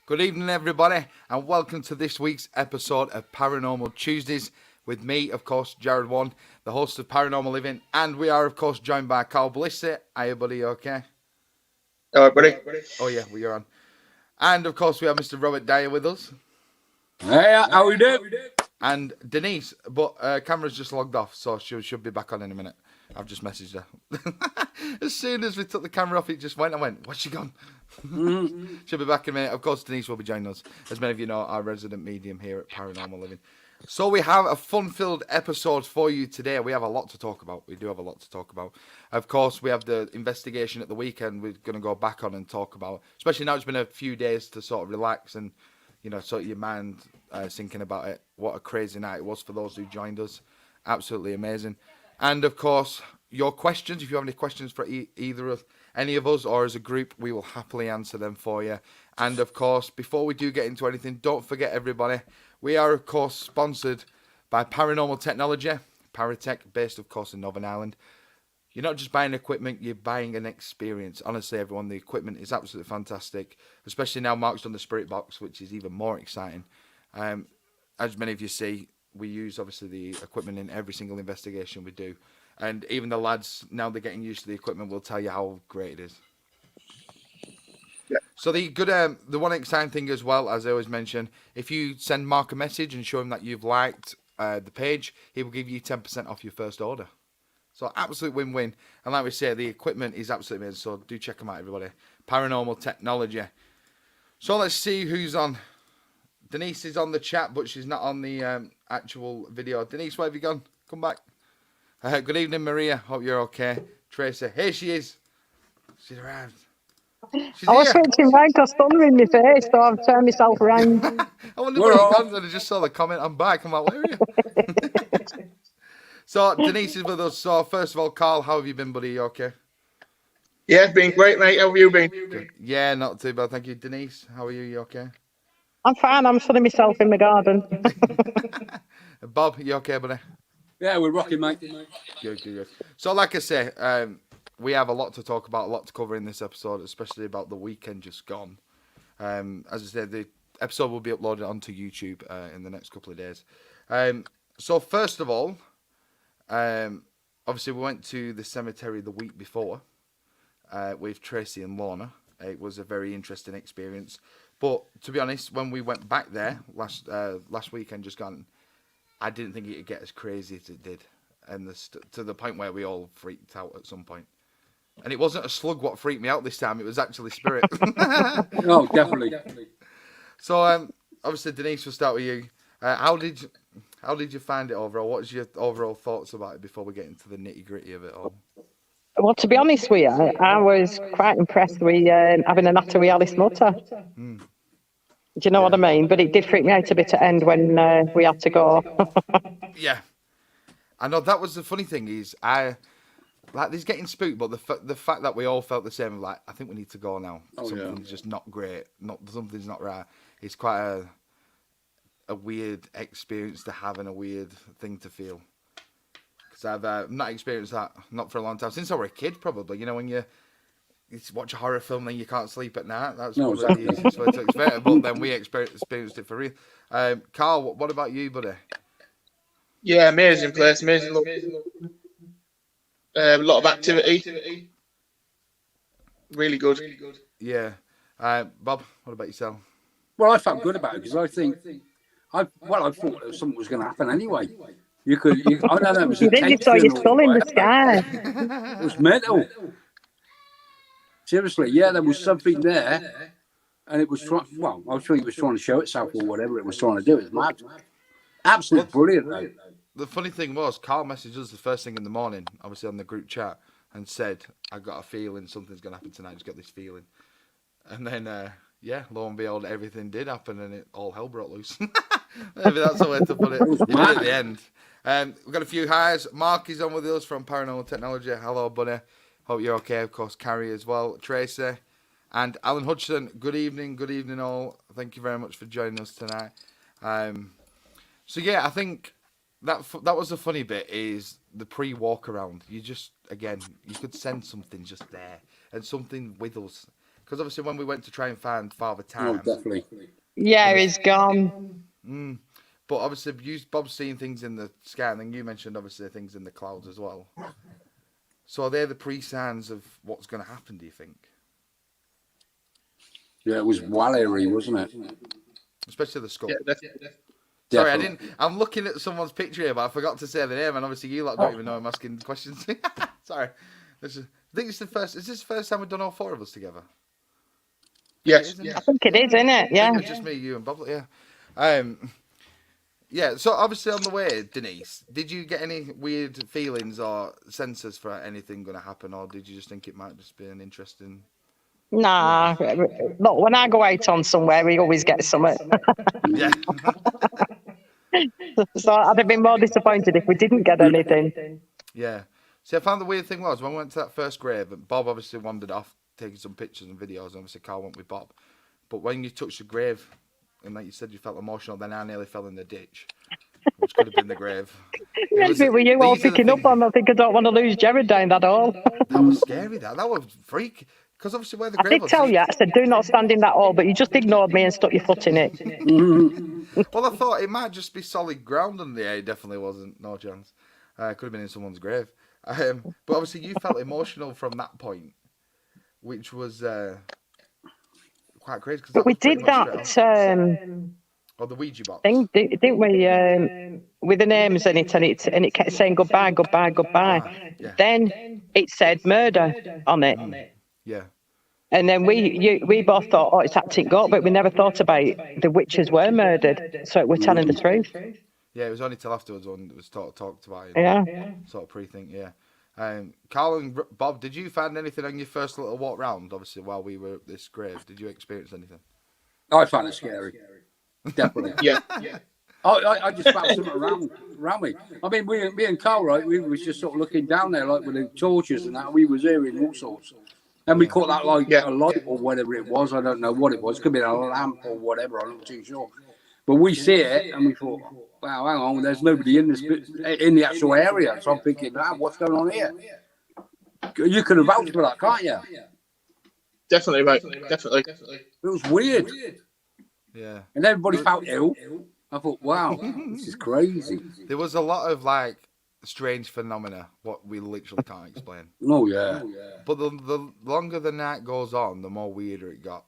Good evening, everybody, and welcome to this week's episode of Paranormal Tuesdays with me, of course, Jared One, the host of Paranormal Living, and we are, of course, joined by Carl Blissett. Hiya, buddy, okay? All right, buddy. Oh, yeah, we are on. And, of course, we have Mr. Robert Dyer with us. Hey, how we do? And Denise, but camera's just logged off, so she should be back on in a minute. I've just messaged her. As soon as we took the camera off, it just went. I went, where's she gone? She'll be back in a minute. Of course, Denise will be joining us. As many of you know, our resident medium here at Paranormal Living. So we have a fun-filled episode for you today. We have a lot to talk about. We do have a lot to talk about. Of course, we have the investigation at the weekend we're going to go back on and talk about. Especially now it's been a few days to sort of relax and, you know, sort of your mind thinking about it. What a crazy night it was for those who joined us. Absolutely amazing. And, of course, your questions. If you have any questions for either of any of us or as a group, we will happily answer them for you. And, of course, before we do get into anything, don't forget, everybody, we are, of course, sponsored by Paranormal Technology, Paratech, based, of course, in Northern Ireland. You're not just buying equipment, you're buying an experience. Honestly, everyone, the equipment is absolutely fantastic, especially now Mark's done the Spirit Box, which is even more exciting. As many of you see, we use, obviously, the equipment in every single investigation we do. And even the lads, now they're getting used to the equipment, will tell you how great it is. Yeah. So the good, the one exciting thing as well, as I always mention, if you send Mark a message and show him that you've liked the page, he will give you 10% off your first order. So absolute win-win. And like we say, the equipment is absolutely amazing. So do check them out, everybody. Paranormal Technology. So let's see who's on. Denise is on the chat, but she's not on the actual video. Denise, where have you gone? Come back. Good evening, Maria. Hope you're okay. Tracy, here she is. She's arrived. She's I was here. switching round because thunder in my face, so I've turned myself around. I wonder where you gone. And I just saw the comment. I'm back. I'm like, where are you? So Denise is with us. So first of all, Carl, how have you been, buddy? You okay? Yeah, it's been great, mate. How have you been? Good. Yeah, not too bad. Thank you. Denise, how are you? You okay? I'm fine, I'm sunning myself in the garden. Bob, you okay, buddy? Yeah, we're rocking, mate. Good. So like I say, we have a lot to talk about, a lot to cover in this episode, especially about the weekend just gone. As I said, the episode will be uploaded onto YouTube in the next couple of days. So first of all, obviously we went to the cemetery the week before with Tracy and Lorna. It was a very interesting experience. But to be honest, when we went back there last weekend just gone, I didn't think it would get as crazy as it did. And to the point where we all freaked out at some point. And it wasn't a slug what freaked me out this time. It was actually spirit. Oh, definitely. So, obviously, Denise, we'll start with you. How did you find it overall? What's your overall thoughts about it before we get into the nitty-gritty of it all? Well, to be honest with you, I was quite impressed with having a natter with Alice Nutter. Do you know what I mean? But it did freak me out a bit at end when we had to go. Yeah. I know that was the funny thing is there's getting spooked, but the fact that we all felt the same, like, I think we need to go now. Something's just not great. Something's not right. It's quite a weird experience to have and a weird thing to feel. Because I've not experienced that, not for a long time. Since I was a kid, probably. You know, when you watch a horror film and you can't sleep at night, that's probably the easiest way to experience it. But then we experienced it for real. Carl, what about you, buddy? Yeah, amazing place, amazing look. A lot of activity. Really good. Yeah. Bob, what about yourself? Well, I felt good about it because I thought something was going to happen anyway. I know that was You did, you saw your skull in the sky. It was mental. Seriously, yeah, there was something there, and it was I was sure it was trying to show itself or whatever it was trying to do. It was mad. Absolutely brilliant, though. The funny thing was, Carl messaged us the first thing in the morning, obviously on the group chat, and said, I got a feeling something's going to happen tonight. I just got this feeling. And then, lo and behold, everything did happen, and all hell broke loose. Maybe that's the way to put it. At the end. We've got a few highs. Mark is on with us from Paranormal Technology. Hello, buddy. Hope you're okay. Of course, Carrie as well. Tracy and Alan Hutchison. Good evening all. Thank you very much for joining us tonight. So yeah, I think that was the funny bit is the pre-walk around. You just, again, you could sense something just there and something with us. Because obviously when we went to try and find Father Oh, Time, definitely. Yeah, he's gone. but obviously Bob's seeing things in the sky, and then you mentioned obviously things in the clouds as well. So are they the pre-signs of what's going to happen, do you think? Yeah, it was well eerie, wasn't it? Especially the skull. Yeah, definitely. Sorry, Definitely. I'm looking at someone's picture here, but I forgot to say the name, and obviously you lot don't even know I'm asking questions. Sorry. I think it's the first. Is this the first time we've done all four of us together? Yes. I think it is, isn't it? I think Yeah. it was just me, you, and Bob. Yeah. Yeah. So obviously on the way, Denise, did you get any weird feelings or senses for anything going to happen, or did you just think it might just be an interesting? Nah. Look, when I go out on somewhere, we always get something. Yeah. So I'd have been more disappointed if we didn't get anything. Yeah. See, I found the weird thing was when we went to that first grave, and Bob obviously wandered off, taking some pictures and videos, and obviously Carl went with Bob. But when you touched the grave, and like you said, you felt emotional, then I nearly fell in the ditch, which could have been the grave. Maybe were you all These are the picking up things- on? I think I don't want to lose Jared down that hole. That was scary. That was freak. Because obviously where the I grave did was. tell you, I said, do not stand in that hole, but you just ignored me and stuck your foot in it. Well, I thought it might just be solid ground under the air. It definitely wasn't. No chance. Could have been in someone's grave. But obviously you felt emotional from that point, which was quite crazy. Cause But that we was pretty did much straight that on. Or the Ouija box. thing, didn't we? With the names in it, and it kept saying goodbye, goodbye, goodbye. Yeah. Then it said murder on it. Yeah. And then we both thought, oh, it's acting up, but we never thought about the witches were murdered, so we're telling the truth. Yeah, it was only till afterwards when it was talked about. Yeah. Sort of pre-think, yeah. Carl and Bob, did you find anything on your first little walk round? Obviously, while we were at this grave, did you experience anything? I found it scary. Definitely. Yeah. I just felt something around me. I mean, me and Carl, right, we was just sort of looking down there, like with the torches and that. We was hearing all sorts. And we caught that like a light or whatever it was. I don't know what it was. Could be a lamp or whatever. I'm not too sure. But we see it and we thought, wow, hang on, there's nobody in the actual area. So I'm thinking, what's going on here? You could have vouched for that, can't you? Definitely, mate. Definitely. It was weird. Yeah. And everybody felt ill. I thought, wow, this is crazy. There was a lot of like strange phenomena, what we literally can't explain. Oh, yeah. But the longer the night goes on, the more weirder it got.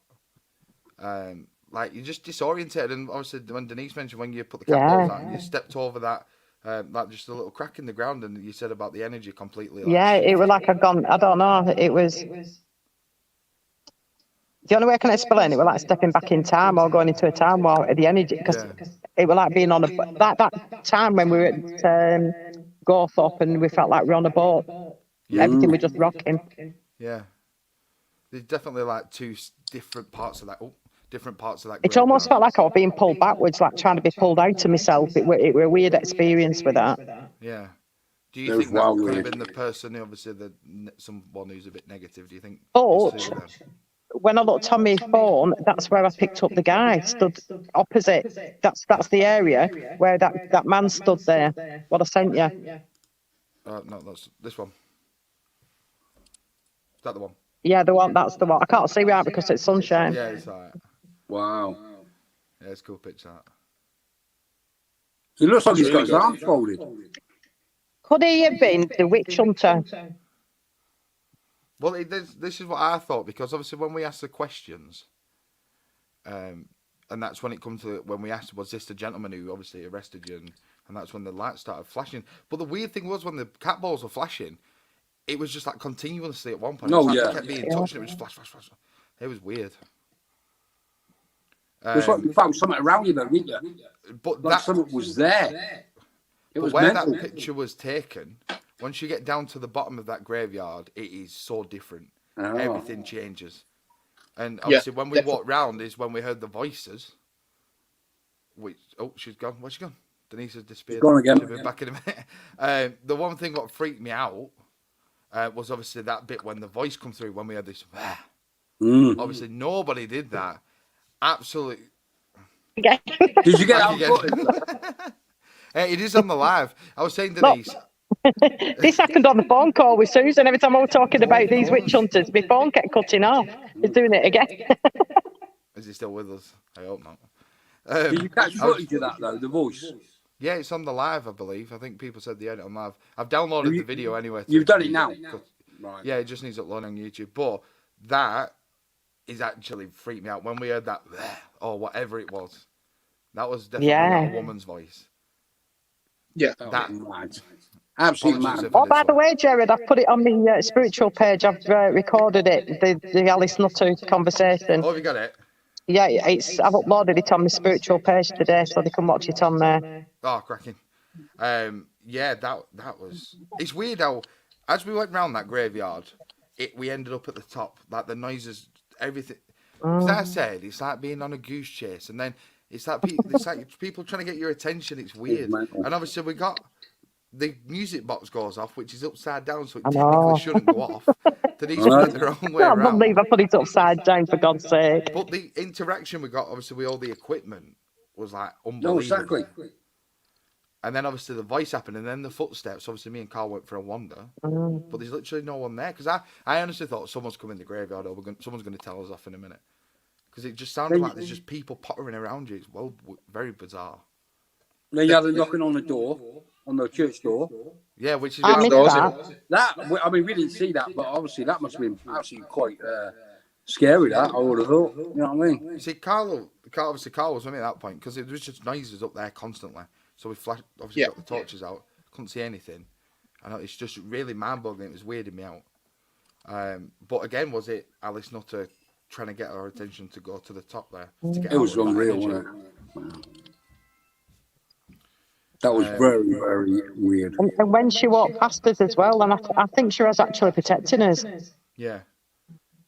Like you're just disoriented, and obviously when Denise mentioned when you put the cat balls out, and you stepped over that, like just a little crack in the ground, and you said about the energy completely. Like, Yeah, it was like I'd gone, I don't know, it was... The only way I can explain it was like stepping back in time or going into a time war at the energy, because it was like being on that time when we were at Gawthorpe and we felt like we were on a boat. Everything was just rocking. Yeah. There's definitely like two different parts of that. Different parts of that. It almost felt like I was being pulled backwards, like trying to be pulled out of myself. It were a weird experience with that. Yeah. Do you think that could have been the person, obviously, someone who's a bit negative? Do you think? But when I looked on my phone, that's where I picked up the guy stood opposite. That's the area where that man stood there. What I sent you. No, that's this one. Is that the one? Yeah, the one. That's the one. I can't see right because it's sunshine. Yeah, it's alright. Wow. Yeah, it's a cool picture. It looks like he's got his arms folded. Could he have been the witch hunter? Well, this is what I thought, because obviously when we asked the questions, and that's when it comes to when we asked, was this the gentleman who obviously arrested you, and that's when the lights started flashing. But the weird thing was when the cat balls were flashing, it was just like continuously at one point. Oh, It kept being touched, and it was flash, flash, flash. It was weird. It's like you found something around you, though, didn't you? But Like that something was there. It was where mental. that picture was taken. Once you get down to the bottom of that graveyard, it is so different. Oh. Everything changes. And obviously, when we walked round, is when we heard the voices. Which she's gone. Where's she gone? Denise has disappeared. She's gone again. She'll be back in a minute. The one thing what freaked me out was obviously that bit when the voice come through when we had this. Obviously, nobody did that. Absolutely. Did you get out? It is on the live. I was saying, Denise, This happened on the phone call with Susan. Every time I was talking about these witch hunters, my phone kept cutting off. He's doing it again. Is he still with us? I hope not. Did you catch footage of that though? The voice. Yeah, it's on the live, I believe. I think people said they had it on live. I've downloaded the video anyway. You've done it now. Right. Yeah, it just needs uploading on YouTube. But that is actually freaked me out when we heard that or whatever it was. That was definitely not a woman's voice. Yeah, that mad. Absolutely mad. Oh, by the way, Jared, I've put it on my spiritual page. I've recorded it, the Alice Nutter conversation. Oh, have you got it? Yeah, I've uploaded it on my spiritual page today, so they can watch it on there. Oh, cracking. Yeah, that was. It's weird how, as we went round that graveyard, we ended up at the top. Like the noises, everything. As I said, it's like being on a goose chase, and then it's like people trying to get your attention. It's weird. And obviously we got the music box goes off, which is upside down, so it technically shouldn't go off. Denise put it the wrong way around. I can't believe I put it upside down, for God's sake. But the interaction we got, obviously, with all the equipment was like unbelievable. No, exactly. And then obviously the voice happened, and then the footsteps. Obviously, me and Carl went for a wander, but there's literally no one there. Because I honestly thought someone's coming in the graveyard, or someone's going to tell us off in a minute. Because it just sounded like there's just people pottering around you. It's very bizarre. Then you had a knocking on the door, on the church door. Yeah, which is that. I mean, we didn't see that, but obviously that must have been actually quite scary. That I would have thought. You know what I mean? You see, Carl was with me at that point because there was just noises up there constantly. So we obviously got the torches out. Couldn't see anything. I know it's just really mind-boggling. It was weirding me out. But again, was it Alice Nutter trying to get our attention to go to the top there? It was unreal, wasn't it? That was very, very weird. And when she walked past us as well, and I think she was actually protecting us. Yeah.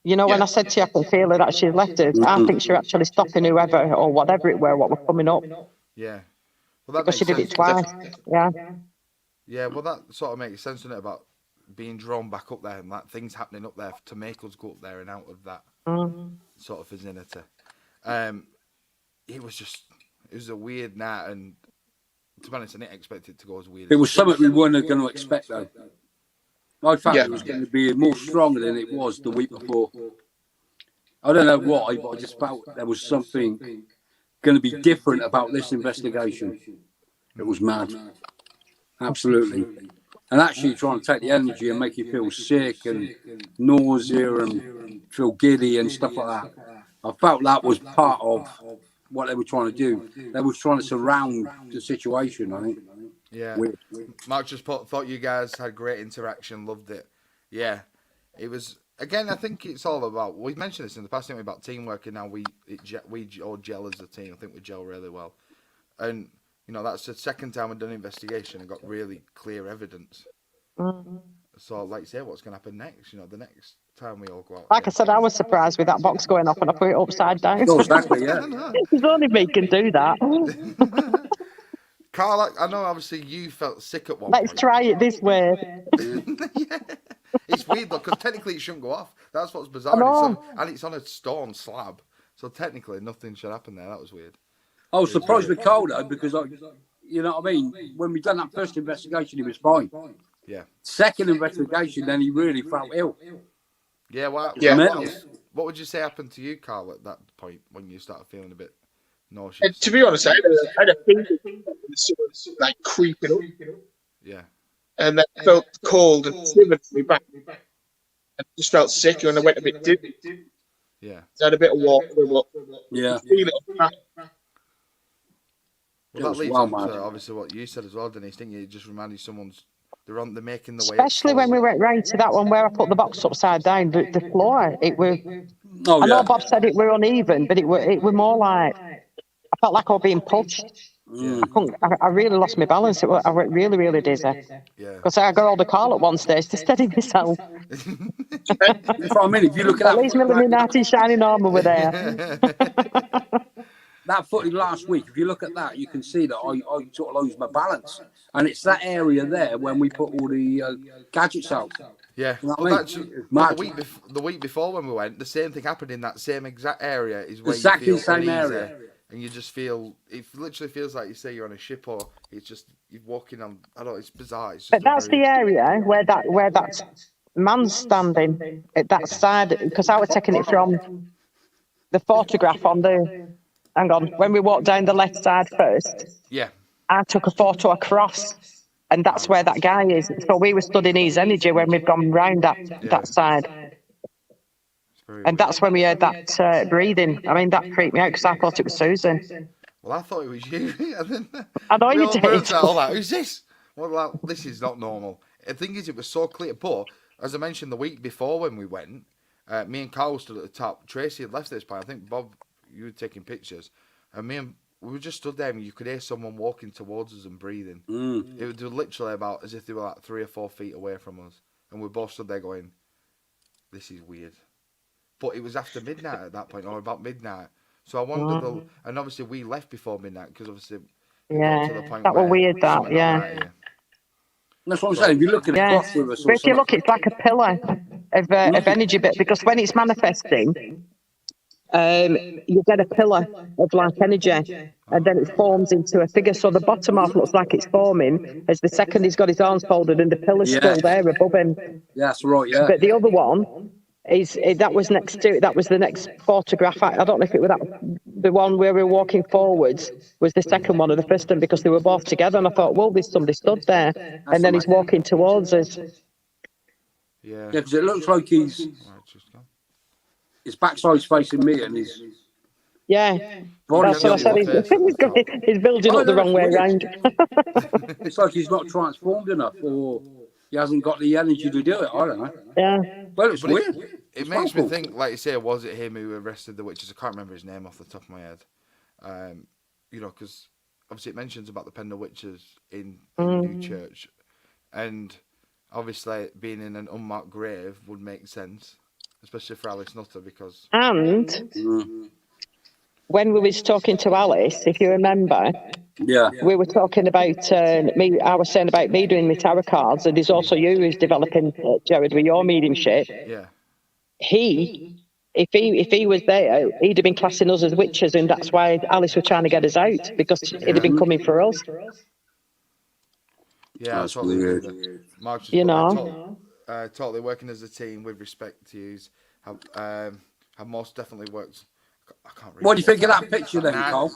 You know, when I said to you, I can feel her that she's left us, I think she was actually stopping whoever or whatever it were, what were coming up. Yeah. Well, because she did it twice. Yeah. Yeah, well, that sort of makes sense, doesn't it, about being drawn back up there and like things happening up there to make us go up there and out of that sort of vicinity. It was a weird night, and to be honest, I didn't expect it to go as weird. It was something we weren't going to expect, though. I thought it was going to be more stronger than it was the week before. I don't know why, but I just felt there was something going to be different about this investigation. It was mad. Absolutely. And actually trying to take the energy and make you feel sick and nausea and feel giddy and stuff like that. I felt that was part of what they were trying to do. They were trying to surround the situation, I think. Yeah. Mark just thought you guys had great interaction, loved it. Yeah. It was, again, I think it's all about, we mentioned this in the past, didn't we, about teamwork, and now we all gel as a team. I think we gel really well. And, you know, that's the second time we've done an investigation and got really clear evidence. So, like you say, what's going to happen next? You know, the next time we all go out. Like I said, I was surprised with that box going off and I put it upside down. Oh, exactly, yeah. There's only me can do that. Carl, I know obviously you felt sick at one point. Let's try it this way. Yeah. It's weird though, because technically it shouldn't go off. That's what's bizarre. And it's on a stone slab. So technically nothing should happen there. That was weird. I was surprised with Cole though, because you know what I mean? When we done that first investigation, he was fine. Yeah. Second investigation, then he really felt ill. Yeah, well, what would you say happened to you, Carl, at that point when you started feeling a bit nauseous? To be honest, I had a feeling like creeping up. Yeah. And then I felt cold and shivered me back. I just felt sick and I went a bit dizzy. Yeah. I had a bit of walk. Yeah. Well, that leads on to obviously what you said as well, Denise. Didn't you? It just reminded you they're making the way. Especially when we went round to that one where I put the box upside down, the floor. It was. I know Bob said it were uneven, but it were more like I felt like I was being pushed. Yeah. I really lost my balance. I went really, really dizzy. Yeah. Because I got all the call at one stage to steady myself. That's what I mean. If you look at least my Illuminati shining armour were there. That footage last week, if you look at that, you can see that I sort of lose my balance. And it's that area there when we put all the gadgets out. Yeah. You know the week before when we went, the same thing happened in that same exact area. Is where exactly you the same uneasy. area. and you just feel it literally feels like you say you're on a ship, or it's just you're walking on. I don't know. It's bizarre. It's just But that's the area where that man's standing at that side, because I was taking it from the photograph on the. Hang on, when we walked down the left side first, yeah. I took a photo across, and that's where that guy is. So we were studying his energy when we've gone round that side. And that's when we heard that breathing. I mean, that freaked me out because I thought it was Susan. Well, I thought it was you. And then I know we you all did. burst out all that. Who's this? Well, like, this is not normal. The thing is, it was so clear. But as I mentioned the week before when we went, me and Carl stood at the top. Tracy had left this point. I think Bob, you were taking pictures, and we just stood there, and you could hear someone walking towards us and breathing. It was literally about as if they were like 3 or 4 feet away from us, and we both stood there going, "This is weird." But it was after midnight at that point, or about midnight. So I wondered, and obviously we left before midnight because obviously it got to the point that where was weird. That something not right here. That's what I'm saying. If you're looking across with us, But if you look, it's like a pillar of energy, bit because when it's manifesting, you get a pillar of like energy, and then it forms into a figure. So the bottom half looks like it's forming as the second he's got his arms folded and the pillar's still there above him. Yeah, that's right. Yeah. But the other one is that was next to that was the next photograph. I don't know if it was the one where we were walking forwards was the second one or the first one, because they were both together, and I thought, well, there's somebody stood there, and then he's walking towards us. Yeah. Because it looks like his backside's facing me, and his that's what I said. He's building up the wrong way around. It's like he's not transformed enough, or he hasn't got the energy to do it. I don't know. Yeah. Well, it's weird. It makes me think, like you say, was it him who arrested the witches? I can't remember his name off the top of my head. Because obviously it mentions about the Pendle witches in the new church, and obviously being in an unmarked grave would make sense, especially for Alice Nutter, because when we was talking to Alice, if you remember, we were talking about me. I was saying about me doing my tarot cards, and there's also you who's developing, Jared, with your mediumship. Yeah. If he was there, he'd have been classing us as witches, and that's why Alice was trying to get us out, because it'd have been coming for us. Yeah, that's weird. Mark's just totally working as a team with respect to you. Have most definitely worked. I can't read. What do you think of that picture then, Cole?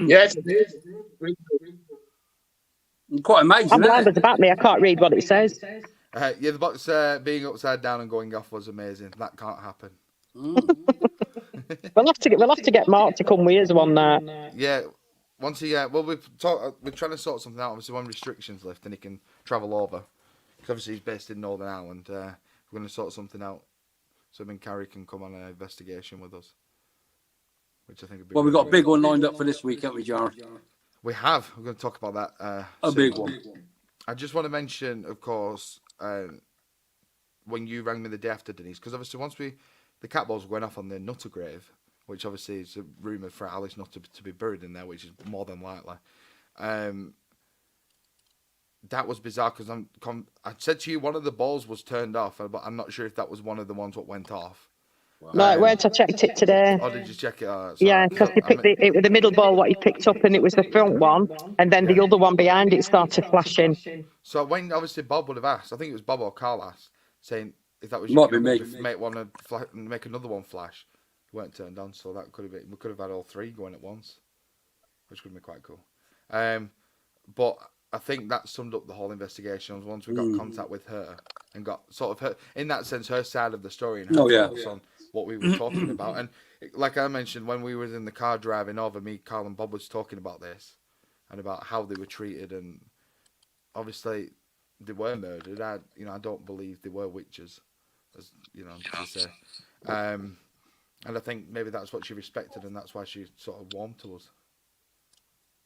Yes, it is. Quite amazing. I'm blind as about me. I can't read what it says. The box being upside down and going off was amazing. That can't happen. We'll have to get Mark to come with us one night. Yeah, once he we're trying to sort something out. Obviously, when restrictions lift and he can travel over, because obviously he's based in Northern Ireland. We're going to sort something out so him and Carrie can come on an investigation with us, which I think would be. Well, we've got a big one lined up for this week, haven't we, John? We have. We're going to talk about that. A big one. I just want to mention, of course, when you rang me the day after, Denise, because obviously once the cat balls were going off on the Nutter grave, which obviously is a rumour for Alice Nutter to be buried in there, which is more than likely. That was bizarre because I said to you one of the balls was turned off, but I'm not sure if that was one of the ones that went off. Wow. No, it weren't. I checked it today. Oh, did you check it? Yeah, because it was the middle ball what you picked up, and it was the front one, and then the other one behind it started flashing. So when obviously Bob would have asked, I think it was Bob or Carl asked, saying if that was might be me, make another one flash. It weren't turned on, so that could have been. We could have had all three going at once, which would have been quite cool. But I think that summed up the whole investigation. Once we got contact with her and got sort of her, in that sense, her side of the story and her thoughts on what we were talking about. And like I mentioned, when we were in the car driving over, me, Carl and Bob was talking about this and about how they were treated, and obviously they were murdered. I don't believe they were witches, as you know, to say. And I think maybe that's what she respected, and that's why she sort of warmed to us.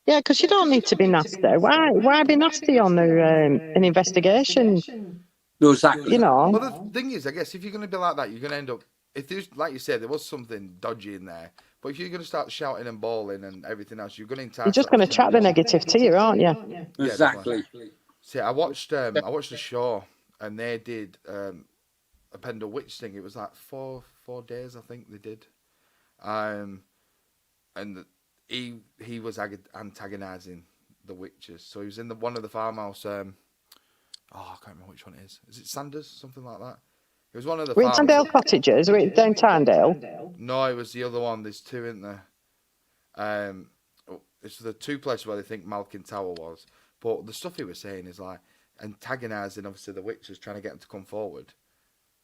Yeah, because you don't need to be nasty. Why be nasty on an investigation? No, exactly. You know. Well, the thing is, I guess if you're going to be like that, you're going to end up. If there's, like you said, there was something dodgy in there, but if you're going to start shouting and bawling and everything else, you're going to entice. You're just going to attract the negative to you, aren't you? Yeah, exactly. See, I watched the show, and they did a Pendle Witch thing. It was like 4 days, I think they did. And and he was antagonising the witches. So he was in one of the farmhouse. I can't remember which one it is. Is it Sanders? Something like that. It was one of the We're in Tarndale Cottages. We're down Tarndale. No, it was the other one. There's two in there. It's the two places where they think Malkin Tower was. But the stuff he was saying is like antagonising, obviously, the witches, trying to get them to come forward.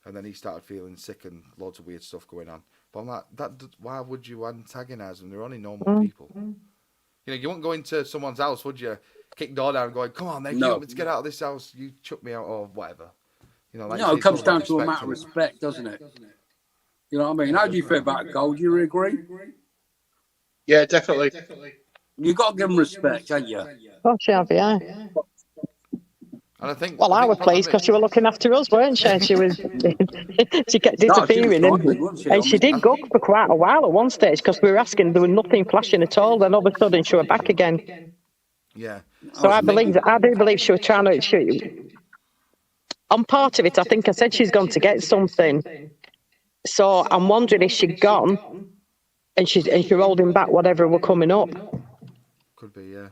And then he started feeling sick and loads of weird stuff going on. But I'm like, why would you antagonise them? They're only normal people. You know, you wouldn't go into someone's house, would you? Kick the door down and going, come on, then, you want me to get out of this house? You chuck me out or whatever. You know, like no, it comes down to a matter of respect, doesn't it? You know what I mean? How do you feel about gold? Do you agree? Yeah, definitely. You got to give them respect, haven't you? Oh, she have, yeah. And I think. Well, I was pleased because she was looking after us, weren't she? She was. She kept disappearing, and she did go for quite a while at one stage because we were asking. There was nothing flashing at all. Then all of a sudden, she was back again. Yeah. So I do believe she was trying to. On part of it, I think I said she's gone to get something. So I'm wondering if she'd gone, and she's holding back whatever were coming up. Could be, yeah.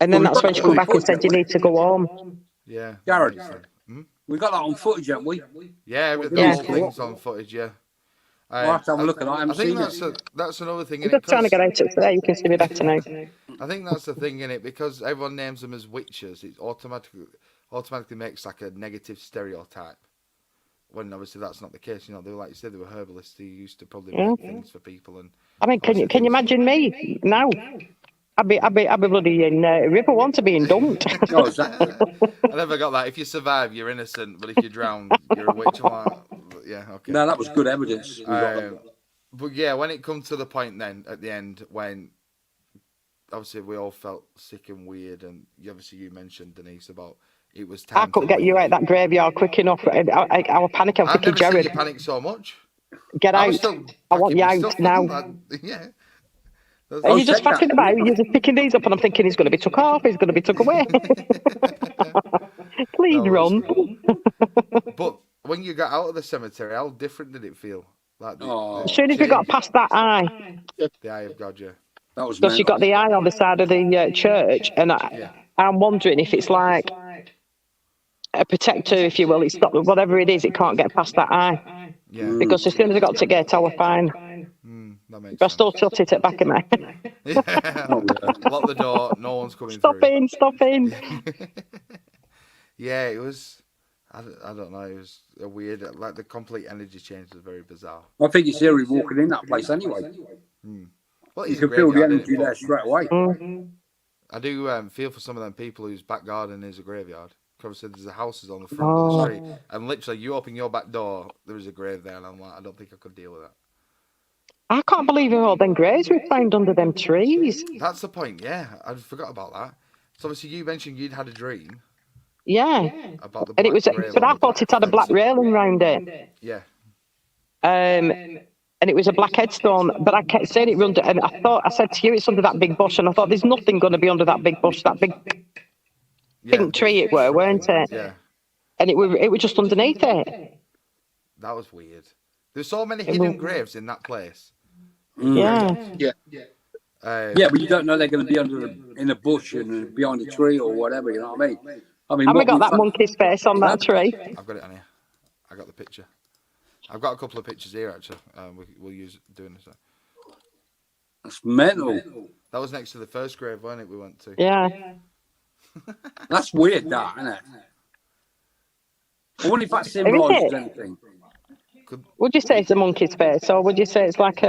And then that's when she come back and said, "You need to go home." Yeah. Garrett, we got that on footage, haven't we? Yeah, the whole thing's on footage, yeah. We'll have to have a look at that. I think that's another thing. I'm just trying to get out of it today. You can see me better now. I think that's the thing in it, because everyone names them as witches. It automatically makes like a negative stereotype. When obviously that's not the case. You know, they were, like you said, they were herbalists. They used to probably make things for people. And I mean, can you imagine me now? I'd be bloody in River One to being dumped. No, exactly. I never got that. If you survive, you're innocent, but if you drown, you're a witch. Yeah, okay. No, that was good evidence. But yeah, when it comes to the point then at the end when obviously we all felt sick and weird, and obviously you mentioned, Denise, about it was time. I couldn't get you out that graveyard quick enough. I was panicking. I've never seen you panic so much. Get out! I want you out now. Yeah. Are you just fucking about? You're just picking these up, and I'm thinking he's going to be took off. He's going to be took away. Please run. But when you got out of the cemetery, how different did it feel? Like as soon as we got past that eye, the eye of God, yeah. That was. Because you got the eye on the side of the church, and I'm wondering if it's like a protector, if you will. It's not whatever it is. It can't get past that eye. Yeah. Because as soon as I got to gate, I was fine. That makes but I still shut it at back of me. Lock the door. No one's coming Stop through. Stop in. Yeah, it was. I don't know. It was a weird. Like the complete energy change was very bizarre. I think it's eerie walking in that place anyway. Well, you can feel the energy there straight away. I do feel for some of them people whose back garden is a graveyard. Obviously, there's the houses on the front of the street, and literally, you open your back door, there is a grave there, and I'm like, I don't think I could deal with that. I can't believe all them graves we found under them trees. That's the point, yeah. I forgot about that. So obviously, you mentioned you'd had a dream. Yeah. About the and it was, but I thought it had a black railing round it. Yeah. And it was a black headstone, but I kept saying it runs. And I said to you, it's under that big bush, and I thought there's nothing going to be under that big bush, that big pink tree it were, weren't it? Yeah. And it was just underneath it. That was weird. There's so many hidden graves in that place. Yeah. Yeah, but you don't know they're going to be in a bush and behind a tree or whatever. You know what I mean? Have we got that monkey's face on that tree? I've got it on here. I got the picture. I've got a couple of pictures here actually. We'll use doing this. That's mental. That was next to the first grave, wasn't it? We went to. Yeah. That's weird, that, isn't it? I wonder if that symbolises anything. Would you say it's a monkey's face, or would you say it's like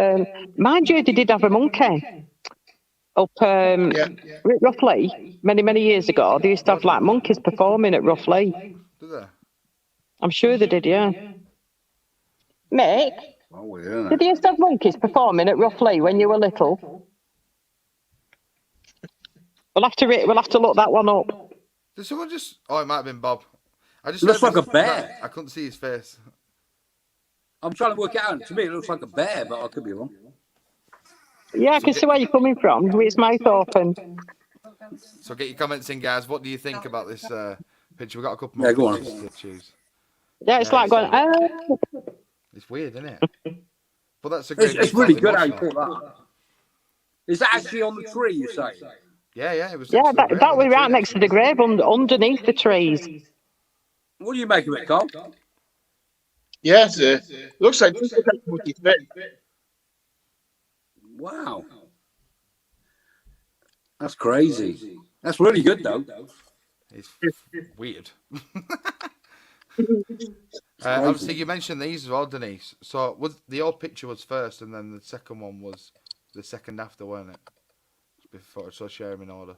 mind you, they did have a monkey up roughly many years ago. They used to have like monkeys performing at roughly. Did they? I'm sure they did, yeah. Mick, did they used to have monkeys performing at roughly when you were little? We'll have to look that one up. Did someone just? Oh, it might have been Bob. It looks like a bear. I couldn't see his face. I'm trying to work it out. To me, it looks like a bear, but I could be wrong. Yeah, I can see where you're coming from. With its mouth open. So get your comments in, guys. What do you think about this picture? We've got a couple more. Yeah, go on. To choose. Yeah, it's like going. It's weird, isn't it? But that's a great. It's really good how you put that. Is that actually on the tree, you say? Yeah, it was. Yeah, next to the grave, that on was the tree right next to the grave, underneath the trees. What do you make of it, Carl? Yes, looks like monkey fit. Wow. That's crazy. That's really good, though. It's weird. Obviously, you mentioned these as well, Denise. So, was the old picture was first, and then the second one was the second after, weren't it? Before, so share them in order.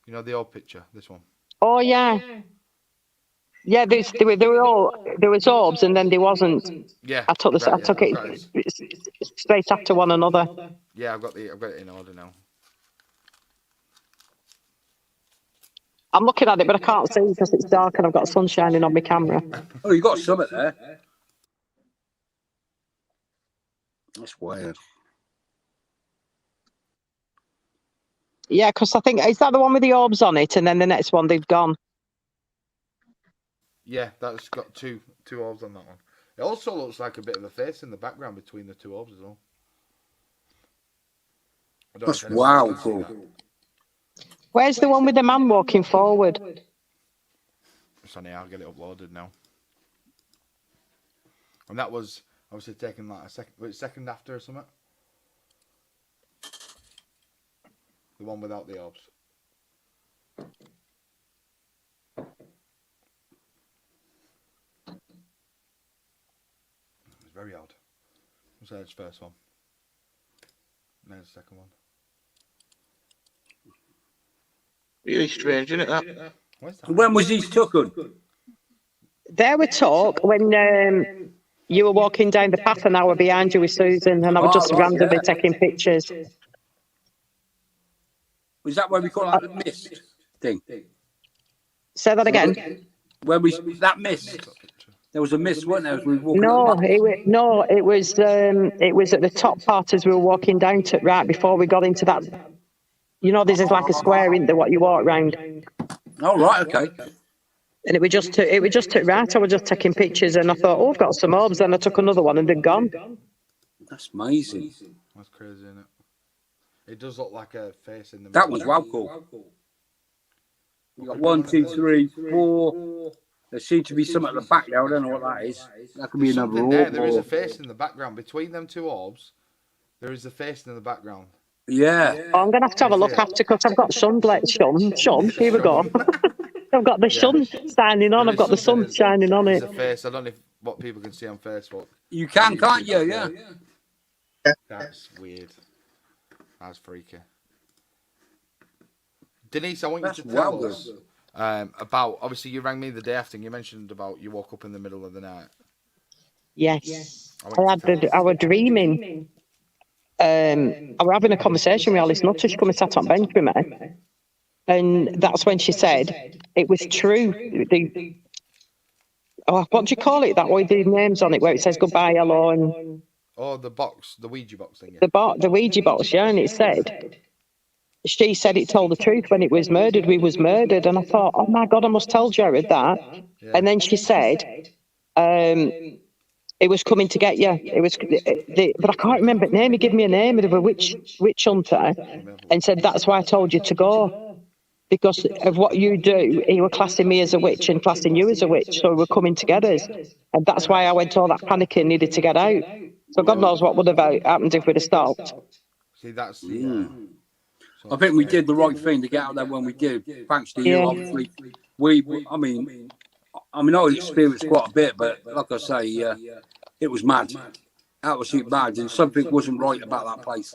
You know the old picture, this one. Oh yeah, yeah. There was orbs, and then there wasn't. Yeah, I took this. right. I Yeah, took it straight after one another. Yeah, I've got it in order now. I'm looking at it, but I can't see because it's dark and I've got sun shining on my camera. Oh, you got something there. That's weird. Yeah, because I think is that the one with the orbs on it, and then the next one they've gone. Yeah, that's got two orbs on that one. It also looks like a bit of a face in the background between the two orbs as well. That's wow, cool. Where's the one with the man walking forward? It's on here, I'll get it uploaded now. And that was obviously taken like a second after or something. The one without the orbs. It's very odd. So there's the first one. And there's the second one. Really strange, isn't it? That? Where's that? When was these taken? There were talk when you were walking down the path and I were behind you with Susan, and I was just randomly taking pictures. Was that where we call that the mist thing? Say that again. Where that mist? There was a mist, wasn't there? As we were walking It was at the top part as we were walking down to right before we got into that. You know, this is like a square in there what you walk round. Oh right, okay. And it was just to right. I was just taking pictures, and I thought, oh, I've got some orbs. Then I took another one, and they're gone. That's amazing. That's crazy, isn't it? It does look like a face in the That middle. was wow cool. You got 1, 2, 3, 4. There seems to be something at the back there. I don't know what that is. That could be There's another something there. orb. There is a face in the background. Between them two orbs, there is a face in the background. Yeah. Oh, I'm going to have a look after because I've got shun. Here we go. I've got the sun shining on. I've got the sun shining on it. There's a face. I don't know what people can see on Facebook. You can, can't you? Yeah. That's weird. That's freaky. Denise, I want you to tell us about, obviously you rang me the day after and you mentioned about you woke up in the middle of the night. Yes. I was dreaming. I was having a conversation with Alice Nutter. She come and sat on bench with me. And that's when she said it was true. What do you call it? That way, the names on it where it says goodbye, hello, and the box, the Ouija box thing. The Ouija box, yeah. And it said, she said it told the truth when it was murdered. We was murdered, and I thought, oh my God, I must tell Jared that. Yeah. And then she said, it was coming to get you. It was, but I can't remember the name. He gave me a name of a witch hunter, and said that's why I told you to go. Because of what you do, he were classing me as a witch and classing you as a witch, so we were coming together. And that's why I went all that panicking, needed to get out. So God knows what would have happened if we'd have stopped. See, that's I think we did the right thing to get out there when we did. Thanks to you, obviously. I mean, I experienced quite a bit, but like I say, it was mad. Absolutely mad, and something wasn't right about that place.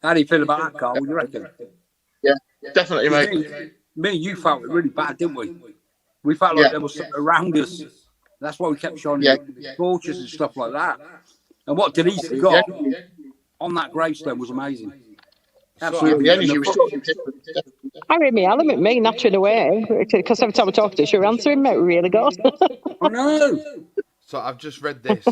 How do you feel about that, Carl? What do you reckon? Yeah, definitely, mate. Me and you felt it really bad, didn't we? We felt like there was something around us. That's why we kept shining torches and stuff like that. And what Denise got on that gravestone was amazing. Absolutely. The energy was totally different. I'm in my element, me, naturally away. Because every time I talk to her, she's answering me really good. I know. So I've just read this.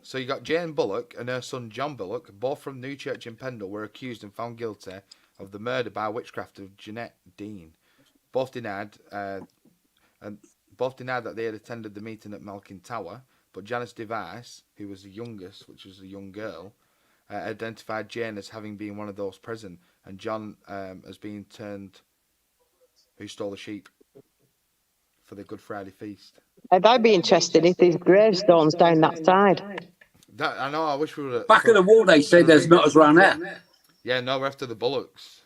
So you got Jane Bullock and her son John Bullock, both from Newchurch in Pendle, were accused and found guilty of the murder by witchcraft of Jeanette Dean. Both denied that they had attended the meeting at Malkin Tower, but Janice Device, who was the youngest, which was a young girl, identified Jane as having been one of those present, and John as being turned who stole the sheep for the Good Friday feast. I'd be interested if there's gravestones down that side. That I know. I wish we would. Back in the war, they say there's nutters around there. Yeah, no, we're after the bullocks.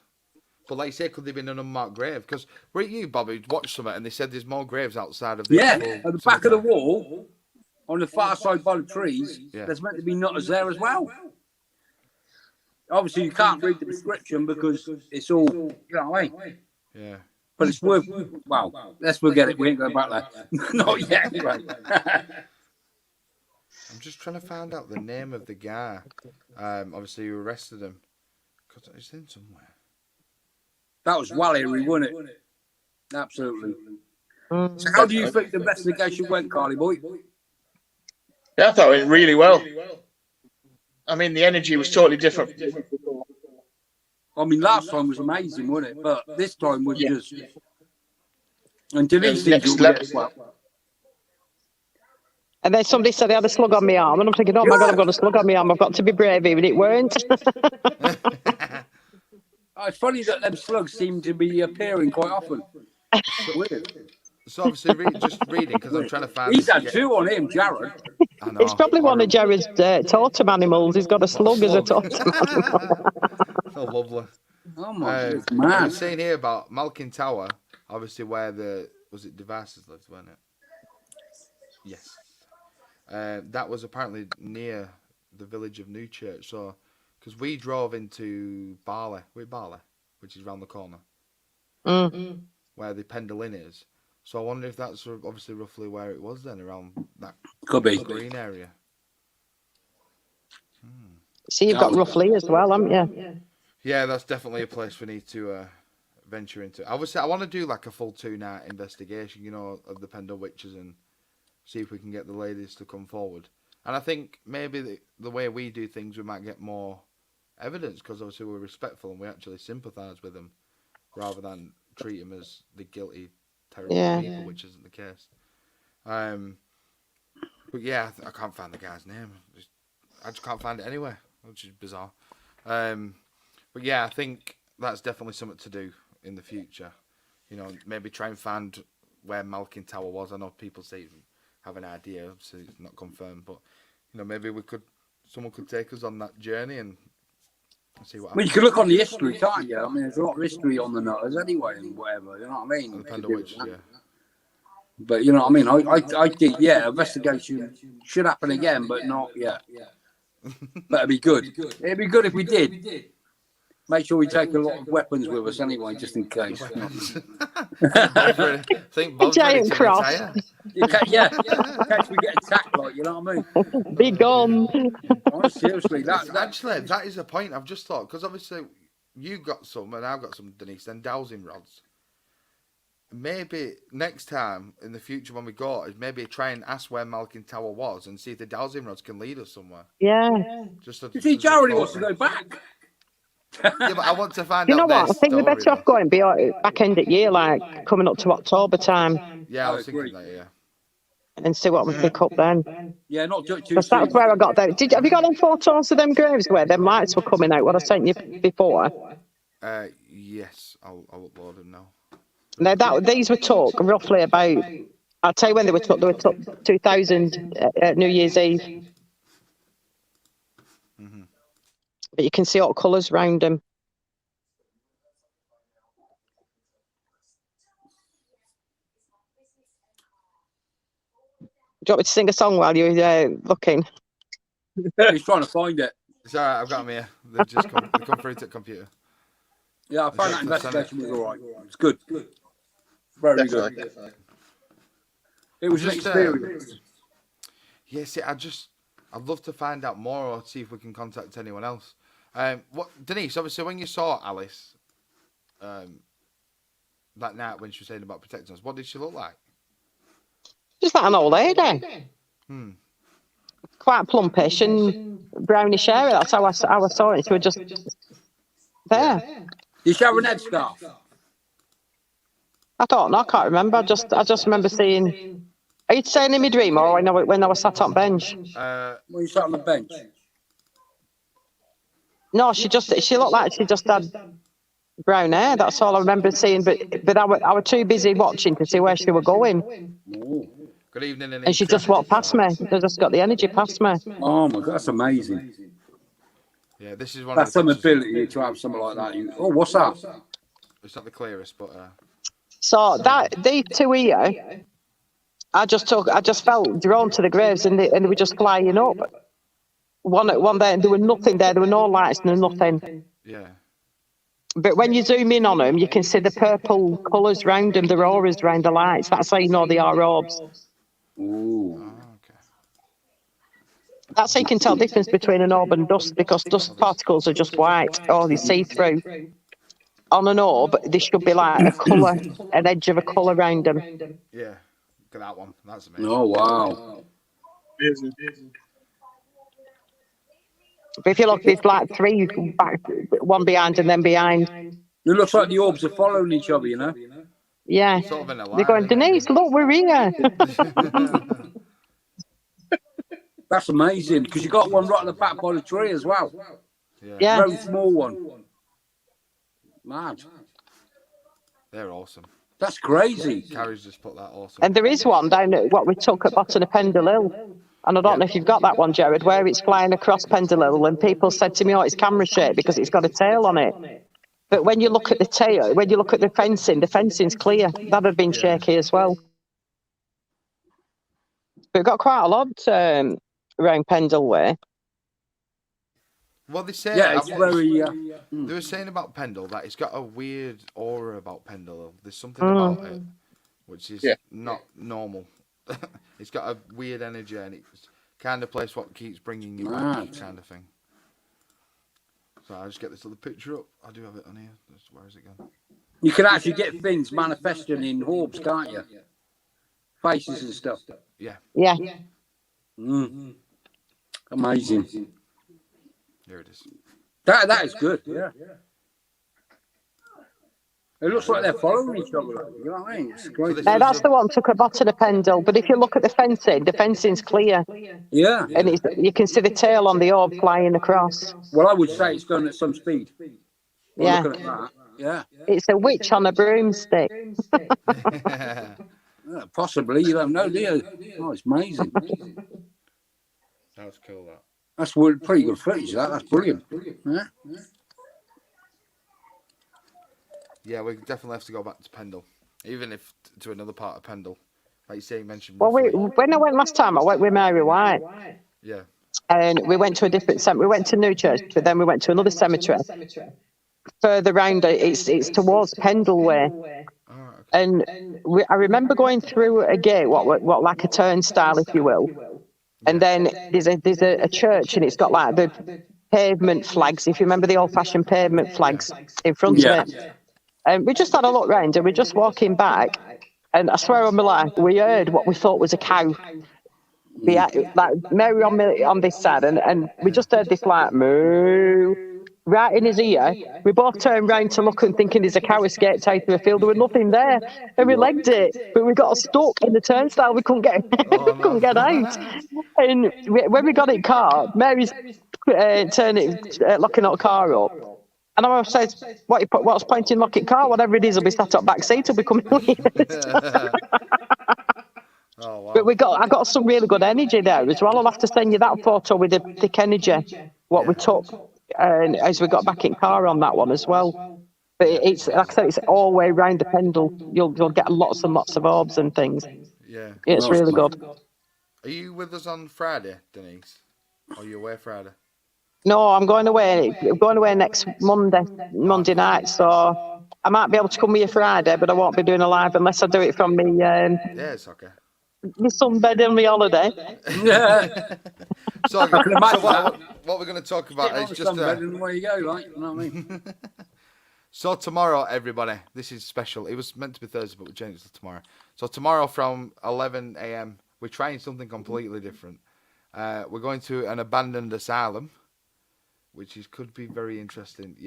But like you say, could there be an unmarked grave? Because were you, Bobby, watched something and they said there's more graves outside of the At the back of the wall, on the far side by the trees, Yeah. there's meant to be nutters there as well. Obviously, you can't read the description because it's all, you know what I mean? Yeah. But it's worth, well, let's forget it. We ain't going back there. Not yet, anyway. I'm just trying to find out the name of the guy. Obviously, you arrested him. Because it's in somewhere. That was Wally, wasn't it? Absolutely. So how do you think the investigation went, Carly boy? Yeah, I thought it went really well. I mean, the energy was totally different. I mean, last time was amazing, wasn't it? But this time was just... And Denise Next level. And then somebody said they had a slug on my arm, and I'm thinking, oh my God, I've got a slug on my arm. I've got to be brave, even it weren't. It's funny that them slugs seem to be appearing quite often. Weird. So obviously, just reading, because I'm trying to find... He's had two on him, Jared. I know, It's probably one of Jared's totem animals. He's got a slug as a totem animal. Oh, lovely. Oh my I'm man. saying here about Malkin Tower, obviously where was it Devices lived, wasn't it? Yes. That was apparently near the village of Newchurch. So, because we drove into Barley, which is round the corner, where the Pendle Inn is. So I wonder if that's obviously roughly where it was then, around that Could be. green area. See, you've got roughly as well, haven't you? Yeah, that's definitely a place we need to venture into. I want to do like a full 2-night investigation, of the Pendle Witches and see if we can get the ladies to come forward. And I think maybe the way we do things, we might get more evidence because obviously we're respectful and we actually sympathise with them rather than treat them as the guilty, terrible people, which isn't the case. But yeah, I can't find the guy's name. I just can't find it anywhere, which is bizarre. But yeah, I think that's definitely something to do in the future. Maybe try and find where Malkin Tower was. I know people say have an idea, obviously it's not confirmed, but maybe someone could take us on that journey and see what happens. Well, you can look on the history, can't you? I mean, there's a lot of history on the nutters anyway and whatever, you know what I mean? The Pendle Witches, yeah. But you know what I mean? I think, investigation should happen again, but not yet. But it'd be good. It'd be good if we did. Make sure we take a lot of weapons with us anyway, just in case. I think Bob's ready Giant to cross. retire. In case we get attacked, you know what I mean? Be gone. Oh, seriously, Actually, that is a point I've just thought, because obviously you got some and I've got some, Denise, then dowsing rods. Maybe next time in the future when we go, is maybe try and ask where Malkin Tower was and see if the dowsing rods can lead us somewhere. Yeah. You see, Jared wants to go back. Yeah, but I want to find You know out what? I their think we're story, better off going back end of year, like coming up to October time, Yeah, I was thinking that, yeah. and see what we pick up then. Yeah, not too Because soon. that's where I got that. Have you got any photos of them graves where them lights were coming out? What I sent you before. Yes, I'll upload them now. Now these were took roughly about. I'll tell you when they were took. They were took 2000 New Year's Eve. But you can see all colours round them. Do you want me to sing a song while you're looking? He's trying to find it. It's all right, I've got them here. They've just come through to the computer. Yeah, I found that investigation was all right. It's good. Very good. Definitely. It was an Just, experience. Yeah, see, I'd love to find out more or see if we can contact anyone else. Denise, obviously, when you saw Alice that night when she was saying about protecting us, what did she look like? Just like an old lady. Quite plumpish and brownish hair. That's how I saw it. She was just there. Did she have an headscarf? I don't know. I can't remember. I just remember seeing. Are you saying in my dream or when I was sat on bench? When you sat on the bench? No, she looked like she just had brown hair. That's all I remember seeing. But I were too busy watching to see where she were going. Oh, Good evening, And she just Anitra. walked past me. They just got the energy past me. oh my God, that's amazing. Yeah, this is one That's of the some pictures. ability to have something like that. Oh, what's that? It's not the clearest, but So these two here, I just felt drawn to the graves, and they were just flying up. One there, and there were nothing there. There were no lights, no nothing. yeah. But when you zoom in on them, you can see the purple colours round them, the auras round the lights. That's how you know they are orbs. Ooh. Oh, okay. That's how you can tell the difference between an orb and dust, because dust particles are just white, or they see through. On an orb, there should be like a colour, an edge of a colour round them. Yeah. Look at that one. That's amazing. Oh, wow. Amazing. But if you look, there's like three back, one behind and then behind. It looks like the orbs are following each other, you know? Yeah. Sort of in a They're line, going, isn't it? Denise, look, we're here. That's amazing, because you got one right at the back by the tree as well. Yeah. Very small one. Mad. They're awesome. That's crazy. Carrie's just put that awesome. And there is one down at what we took at bottom of Pendle Hill. And I don't know if you've got that one, Jared, where it's flying across Pendle Hill, and people said to me, oh, it's camera shake because it's got a tail on it. But when you look at the tail, when you look at the fencing's clear. That had been shaky as well. We've got quite a lot around Pendle Way. Well, they say Yeah, it's very... they were saying about Pendle that it's got a weird aura about Pendle. There's something about it which is not normal. It's got a weird energy, and it's kind of place what keeps bringing you back, kind of thing. So I'll just get this other picture up. I do have it on here. Where is it gone? You can actually get things manifesting in orbs, can't you? Faces and stuff. Yeah. Yeah. Mm. Amazing. Here it is. That is good. Yeah. It looks like they're following each other. You know what I mean? It's great. So That's the one took a bottom of Pendle. But if you look at the fencing's clear. Yeah. And you can see the tail on the orb flying across. Well, I would say it's going at some speed. Yeah. Looking at that. Yeah. It's a witch on a broomstick. Yeah, possibly. You don't know, do you? Oh, it's amazing. That's cool, that. That's pretty good footage, that. That's brilliant. Yeah. Yeah, we definitely have to go back to Pendle, even if to another part of Pendle. Like you say, you mentioned. Well, when I went last time, I went with Mary White. Yeah. And we went to a different cemetery. We went to New Church, but then we went to another cemetery. Further round, it's towards Pendle Way. Oh, okay. And I remember going through a gate, what like a turnstile, if you will. And then there's a church, and it's got like the pavement flags, if you remember the old-fashioned pavement flags in front of it. And we just had a look round, and we're just walking back, and I swear on my life, we heard what we thought was a cow. Like Mary on this side, and we just heard this like moo right in his ear. We both turned round to look and thinking there's a cow escaped out of the field. There was nothing there, and we legged it, but we got stuck in the turnstile. We couldn't get couldn't get out. And when we got it car, Mary's locking our car up. And I said, what's pointing locking car? Whatever it is, will be sat up back seat. Will be coming with. Oh, wow. But I got some really good energy there as well. I'll have to send you that photo with the thick energy, what we took as we got back in car on that one as well. But it's, like I said, it's all the way around the Pendle. You'll get lots and lots of orbs and things. Yeah. It's really good. Are you with us on Friday, Denise? Or are you away Friday? No, I'm going away. I'm going away next Monday night. So I might be able to come with you Friday, but I won't be doing a live unless I do it from me. Yeah, it's okay. My sunbed and my holiday. Yeah. So what we're going to talk about is just... where you go, like, you know what I mean? So tomorrow, everybody, this is special. It was meant to be Thursday, but we changed it to tomorrow. So tomorrow from 11 a.m., we're trying something completely different. We're going to an abandoned asylum, which could be very interesting,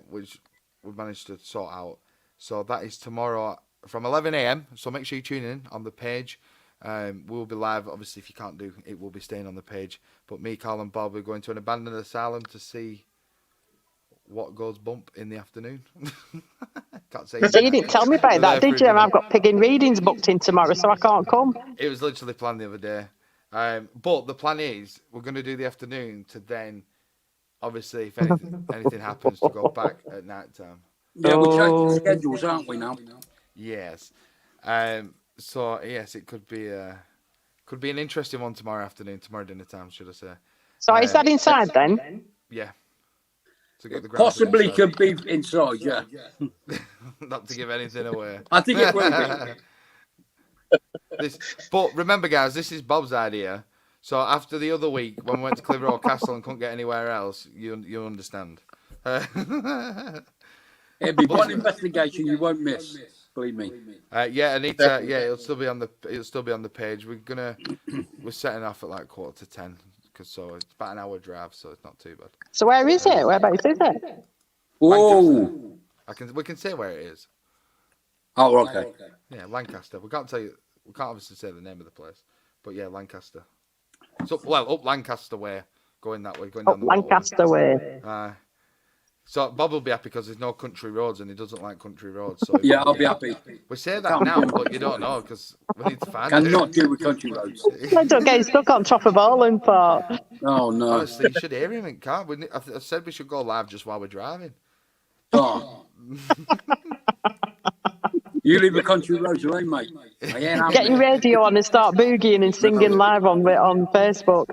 which we've managed to sort out. So that is tomorrow from 11 a.m. So make sure you tune in on the page. We'll be live. Obviously, if you can't do it, will be staying on the page. But me, Carl, and Bob are going to an abandoned asylum to see what goes bump in the afternoon. Can't say. So you didn't tell me about that, did you? And I've got pigging readings booked in tomorrow, so I can't come. It was literally planned the other day. But the plan is we're going to do the afternoon to then, obviously, if anything happens, to go back at night time. Yeah, we're changing schedules, aren't we now? Yes. So yes, it could be an interesting one tomorrow dinner time, should I say? So is that inside then? Yeah. To get the ground Possibly inside. could be inside, yeah. Not to give anything away. I think it will be. But remember, guys, this is Bob's idea. So after the other week, when we went to Clitheroe Castle and couldn't get anywhere else, you understand. It'll be one investigation you won't miss. Believe me. Yeah, Anita. Yeah, it'll still be on the page. We're setting off at like 9:45, so it's about an hour drive, so it's not too bad. So where is it? Whereabouts is it? Oh. We can say where it is. Oh, okay. Yeah, Lancaster. We can't obviously say the name of the place, but yeah, Lancaster. So up Lancaster way, going that way, going down the Lancaster way. So Bob will be happy because there's no country roads and he doesn't like country roads. So Yeah, I'll be happy. We say that now, but you don't know because we need to find it. Cannot deal with country roads. I don't get stuck on top of all and thought. Oh, no. Honestly, you should hear him in car. I said we should go live just while we're driving. Oh. You leave the country roads alone, mate. Get your radio on and start boogieing and singing live on Facebook.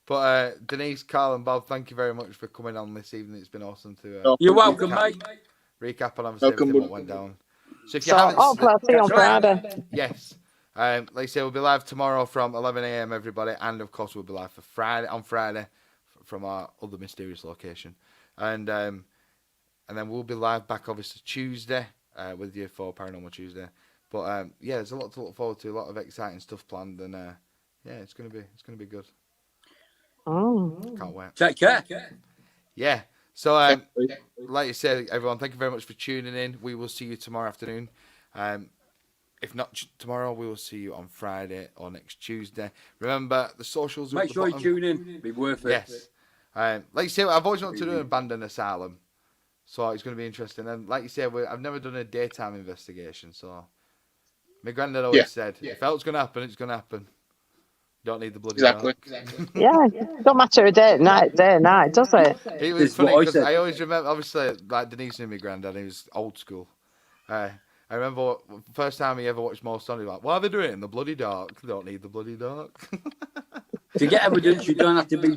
But Denise, Carl, and Bob, thank you very much for coming on this evening. It's been awesome to. You're welcome, mate. Recap on obviously everything that went down. So if you I'll see you on Friday. Yes. Like I say, we'll be live tomorrow from 11 a.m. everybody, and of course we'll be live on Friday from our other mysterious location, and then we'll be live back obviously Tuesday with you for Paranormal Tuesday. But yeah, there's a lot to look forward to, a lot of exciting stuff planned, and yeah, it's gonna be good. Oh. Can't wait. Take care. Yeah. So, like you said, everyone, thank you very much for tuning in. We will see you tomorrow afternoon. If not tomorrow, we will see you on Friday or next Tuesday. Remember, the socials are Make sure you tune in. It'll be worth it. Yes. Like you say, I've always wanted to do an abandoned asylum. So it's going to be interesting. And like you say, I've never done a daytime investigation. So my granddad always said, if it's going to happen, it's going to happen. Don't need the bloody dark. Yeah, don't matter day or night, does it? It was funny because I always remember, obviously, like Denise knew my granddad, he was old school. I remember the first time he ever watched Most Wanted, like, why are they doing it in the bloody dark? They don't need the bloody dark. To get evidence, you don't have to be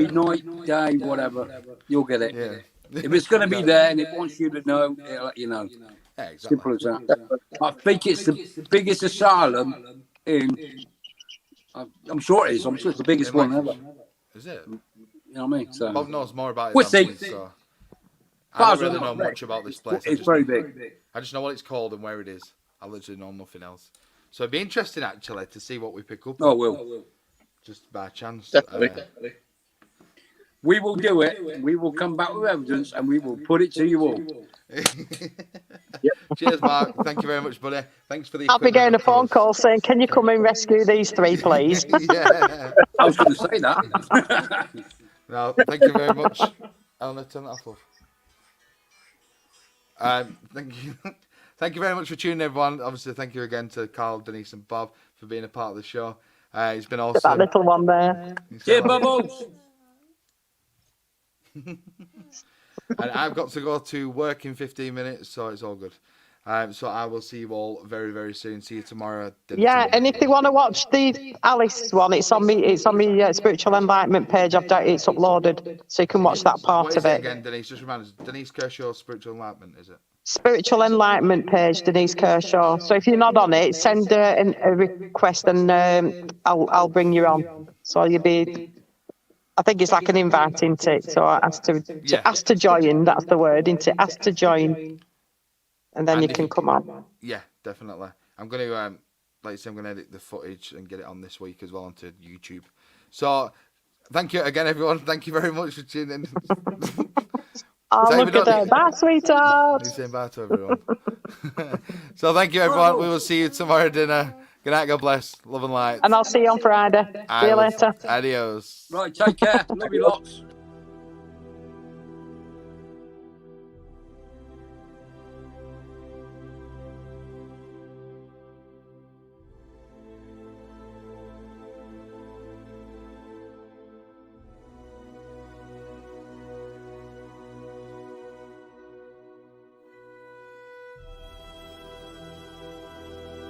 night, day, whatever. You'll get it. Yeah. If it's going to be there and it wants you to know, it'll let you know. Yeah, exactly. Simple as that. I think it's the biggest asylum in. I'm sure it is. I'm sure it's the biggest one ever. Is it? You know what I mean? So Bob knows more about it we'll than me, see. so I don't really know much about this place. It's very big. I just know what it's called and where it is. I literally know nothing else. So it'd be interesting actually to see what we pick up. Oh, will. Just by chance. Definitely. We will do it. We will come back with evidence and we will put it to you all. Cheers, Mark. Thank you very much, buddy. Thanks for the. I'll be getting a phone call saying, "Can you come and rescue these three, please?" Yeah. I was going to say that. No, thank you very much. I'll turn that off. Thank you. Thank you very much for tuning in, everyone. Obviously, thank you again to Carl, Denise, and Bob for being a part of the show. It's been awesome. That little one there. Yeah, Bubbles. And I've got to go to work in 15 minutes, so it's all good. So I will see you all very, very soon. See you tomorrow. Yeah, and if they want to watch the Alice one, it's on me. It's on me spiritual enlightenment page. It's uploaded, so you can watch that part what of is it. Again, Denise, just remind us. Denise Kershaw, Spiritual Enlightenment, is it? Spiritual enlightenment page, Denise Kershaw. So if you're not on it, send a request, and I'll bring you on. So you'll be. I think it's like an invite, isn't it? So I ask to join. That's the word, isn't it? Ask to join, and then you can come on. Yeah, definitely. I'm going to, like I said, I'm going to edit the footage and get it on this week as well onto YouTube. So, thank you again, everyone. Thank you very much for tuning in. Oh, look at that. Bye, sweetheart. He's saying bye to everyone. So, thank you, everyone. We will see you tomorrow at dinner. Good night. God bless. Love and light. And I'll see you on Friday. See you later. Adios. Right, take care. Love you lots.